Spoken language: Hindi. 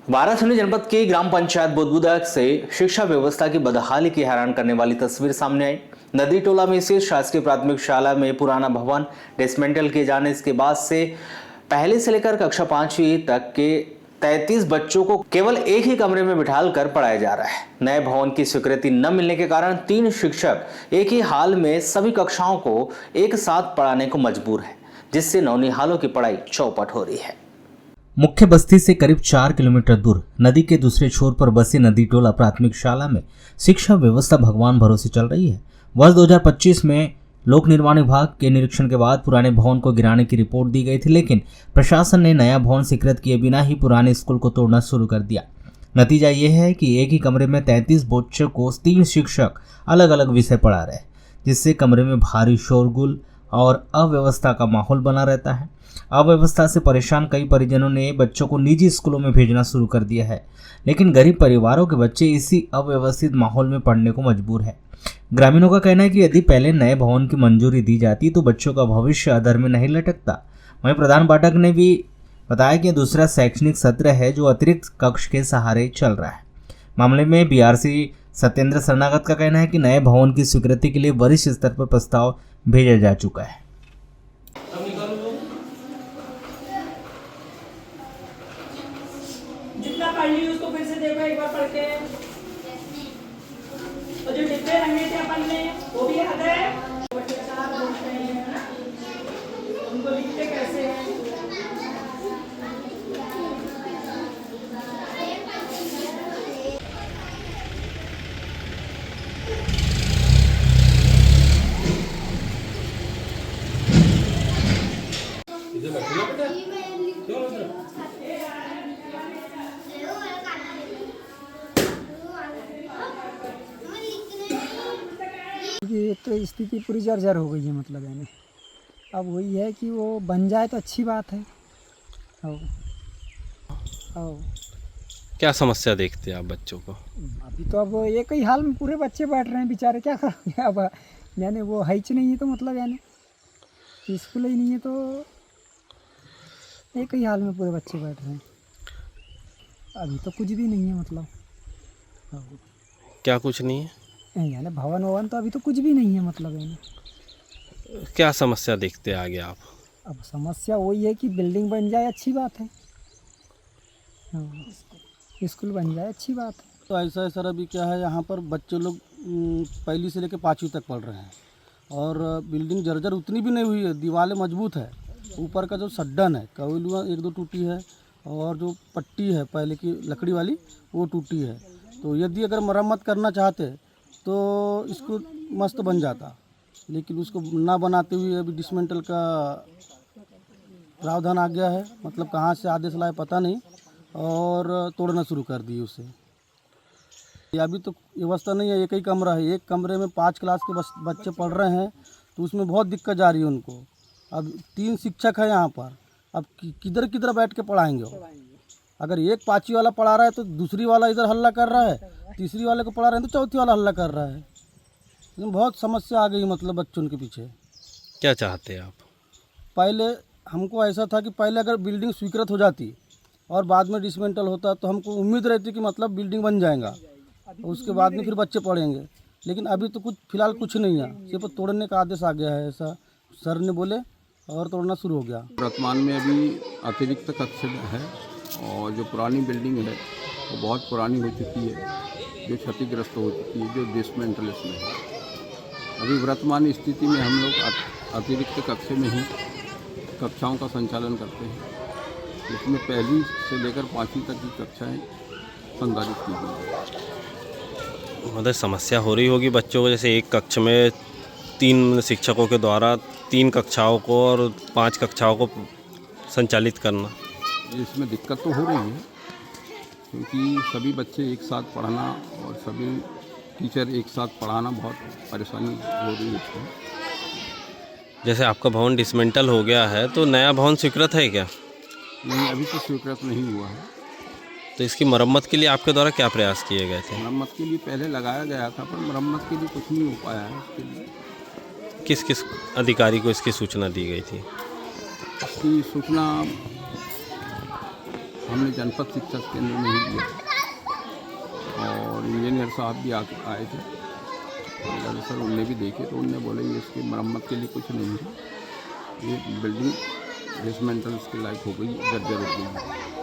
वाराणसी जनपद के ग्राम पंचायत बुदबुदा से शिक्षा व्यवस्था की बदहाली की हैरान करने वाली तस्वीर सामने आई। नदी टोला में स्थित शासकीय प्राथमिक शाला में पुराना भवन डिसमेंटल किए जाने के बाद से पहले से लेकर कक्षा 5वीं तक के 33 बच्चों को केवल एक ही कमरे में बिठाकर पढ़ाया जा रहा है। नए भवन की स्वीकृति न मिलने के कारण 3 शिक्षक एक ही हाल में सभी कक्षाओं को एक साथ पढ़ाने को मजबूर है, जिससे नौनिहालों की पढ़ाई चौपट हो रही है। मुख्य बस्ती से करीब 4 किलोमीटर दूर नदी के दूसरे छोर पर बसी नदी टोला प्राथमिक शाला में शिक्षा व्यवस्था भगवान भरोसे चल रही है। वर्ष 2025 में लोक निर्माण विभाग के निरीक्षण के बाद पुराने भवन को गिराने की रिपोर्ट दी गई थी, लेकिन प्रशासन ने नया भवन स्वीकृत किए बिना ही पुराने स्कूल को तोड़ना शुरू कर दिया। नतीजा यह है कि एक ही कमरे में 33 बच्चों को 3 शिक्षक अलग अलग विषय पढ़ा रहे हैं, जिससे कमरे में भारी शोरगुल और अव्यवस्था का माहौल बना रहता है। अव्यवस्था से परेशान कई परिजनों ने बच्चों को निजी स्कूलों में भेजना शुरू कर दिया है, लेकिन गरीब परिवारों के बच्चे इसी अव्यवस्थित माहौल में पढ़ने को मजबूर है। ग्रामीणों का कहना है कि यदि पहले नए भवन की मंजूरी दी जाती तो बच्चों का भविष्य अधर में नहीं लटकता। वहीं प्रधान पाठक ने भी बताया कि दूसरा शैक्षणिक सत्र है जो अतिरिक्त कक्ष के सहारे चल रहा है। मामले में बीआरसी सत्येंद्र शरणागत का कहना है कि नए भवन की स्वीकृति के लिए वरिष्ठ स्तर पर प्रस्ताव भेजा जा चुका है। जितना पढ़ ली उसको फिर से देखो एक बार पढ़ के। और जो डिब्बे रंगे थे अपन ने वो भी याद है। बच्चे चार दोस्त हैं ना, उनको लिखते कैसे हैं? ये तो स्थिति पूरी जर्जर हो गई है, मतलब यानी अब वही है कि वो बन जाए तो अच्छी बात है। क्या समस्या देखते हैं आप बच्चों को? अभी तो अब एक ही हाल में पूरे बच्चे बैठ रहे हैं बेचारे, क्या करेंगे अब। यानी वो हाइच नहीं है तो मतलब यानी स्कूल ही नहीं है तो एक ही हाल में पूरे बच्चे बैठ रहे हैं। अभी तो कुछ भी नहीं है, मतलब क्या कुछ नहीं है? यानी भवन ववन तो अभी तो कुछ भी नहीं है, मतलब यानी क्या समस्या देखते हैं आगे आप? अब समस्या वही है कि बिल्डिंग बन जाए अच्छी बात है, स्कूल बन जाए अच्छी बात है। तो ऐसा है सर, अभी क्या है यहाँ पर बच्चे लोग पहली से लेकर 5वीं तक पढ़ रहे हैं और बिल्डिंग जर्जर उतनी भी नहीं हुई है, दीवारें मजबूत है। ऊपर का जो सड्डन है कवेलुआ 1-2 टूटी है और जो पट्टी है पहले की लकड़ी वाली वो टूटी है। तो यदि अगर मरम्मत करना चाहते तो इसको मस्त बन जाता, लेकिन उसको ना बनाते हुए अभी डिसमेंटल का प्रावधान आ गया है। मतलब कहाँ से आदेश लाए पता नहीं, और तोड़ना शुरू कर दिए उसे। अभी तो व्यवस्था नहीं है, एक ही कमरा है, एक कमरे में 5 क्लास के बच्चे पढ़ रहे हैं, तो उसमें बहुत दिक्कत जा रही है उनको। अब 3 शिक्षक है यहाँ पर, अब किधर किधर बैठ के पढ़ाएंगे वो? अगर एक 5वीं वाला पढ़ा रहा है तो दूसरी वाला इधर हल्ला कर रहा है, तीसरी वाले को पढ़ा रहे हैं तो चौथी वाला हल्ला कर रहा है। लेकिन बहुत समस्या आ गई, मतलब बच्चों के पीछे। क्या चाहते हैं आप? पहले हमको ऐसा था कि पहले अगर बिल्डिंग स्वीकृत हो जाती और बाद में डिसमेंटल होता तो हमको उम्मीद रहती कि मतलब बिल्डिंग बन जाएगा, उसके बाद में फिर बच्चे पढ़ेंगे। लेकिन अभी तो कुछ फिलहाल कुछ नहीं है, सिर्फ तोड़ने का आदेश आ गया है, ऐसा सर ने बोले और तोड़ना शुरू हो गया। वर्तमान में अभी अतिरिक्त कक्ष है और जो पुरानी बिल्डिंग है वो बहुत पुरानी हो चुकी है, जो क्षतिग्रस्त हो चुकी है, जो डिसमेंटल इसमें है। अभी वर्तमान स्थिति में हम लोग अतिरिक्त कक्ष में ही कक्षाओं का संचालन करते हैं, जिसमें पहली से लेकर 5वीं तक की कक्षाएँ संचालित की गई हैं। मतलब समस्या हो रही होगी बच्चों को, जैसे एक कक्ष में 3 शिक्षकों के द्वारा 3 कक्षाओं को और 5 कक्षाओं को संचालित करना। इसमें दिक्कत तो हो रही है, क्योंकि सभी बच्चे एक साथ पढ़ना और सभी टीचर एक साथ पढ़ाना बहुत परेशानी हो रही है इसमें। जैसे आपका भवन डिसमेंटल हो गया है तो नया भवन स्वीकृत है क्या? नहीं, अभी तो स्वीकृत नहीं हुआ है। तो इसकी मरम्मत के लिए आपके द्वारा क्या प्रयास किए गए थे? मरम्मत के लिए पहले लगाया गया था, पर मरम्मत के लिए कुछ नहीं हो पाया है। इसके लिए किस किस अधिकारी को इसकी सूचना दी गई थी? इसकी सूचना हमने जनपद शिक्षा केंद्र में ही दिया और इंजीनियर साहब भी आए थे और सर उनने भी देखे तो उनने बोले ये इसकी मरम्मत के लिए कुछ नहीं है, ये बिल्डिंग डिसमेंटल के लायक हो गई, जर्जर हो गई।